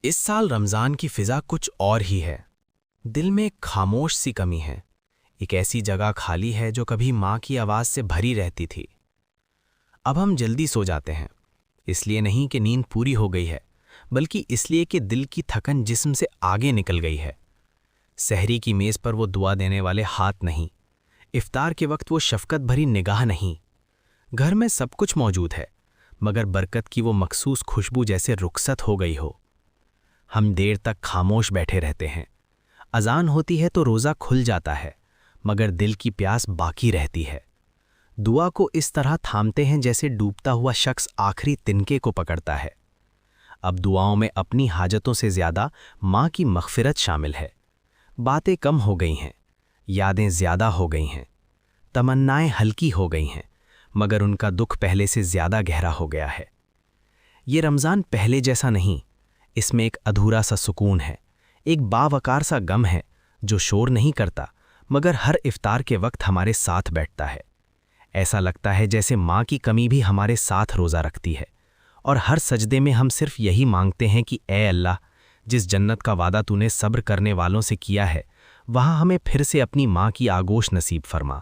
اس سال رمضان کی فضا کچھ اور ہی ہے۔ دل میں ایک خاموش سی کمی ہے، ایک ایسی جگہ خالی ہے جو کبھی ماں کی آواز سے بھری رہتی تھی۔ اب ہم جلدی سو جاتے ہیں، اس لیے نہیں کہ نیند پوری ہو گئی ہے، بلکہ اس لیے کہ دل کی تھکن جسم سے آگے نکل گئی ہے۔ سحری کی میز پر وہ دعا دینے والے ہاتھ نہیں، افطار کے وقت وہ شفقت بھری نگاہ نہیں۔ گھر میں سب کچھ موجود ہے، مگر برکت کی وہ مخصوص خوشبو جیسے رخصت ہو گئی ہو۔ ہم دیر تک خاموش بیٹھے رہتے ہیں، اذان ہوتی ہے تو روزہ کھل جاتا ہے، مگر دل کی پیاس باقی رہتی ہے۔ دعا کو اس طرح تھامتے ہیں جیسے ڈوبتا ہوا شخص آخری تنکے کو پکڑتا ہے۔ اب دعاؤں میں اپنی حاجتوں سے زیادہ ماں کی مغفرت شامل ہے۔ باتیں کم ہو گئی ہیں، یادیں زیادہ ہو گئی ہیں، تمنائیں ہلکی ہو گئی ہیں، مگر ان کا دکھ پہلے سے زیادہ گہرا ہو گیا ہے۔ یہ رمضان پہلے جیسا نہیں، اس میں ایک ادھورا سا سکون ہے، ایک باوقار سا غم ہے جو شور نہیں کرتا، مگر ہر افطار کے وقت ہمارے ساتھ بیٹھتا ہے۔ ایسا لگتا ہے جیسے ماں کی کمی بھی ہمارے ساتھ روزہ رکھتی ہے، اور ہر سجدے میں ہم صرف یہی مانگتے ہیں کہ اے اللہ، جس جنت کا وعدہ تو نے صبر کرنے والوں سے کیا ہے، وہاں ہمیں پھر سے اپنی ماں کی آغوش نصیب فرما۔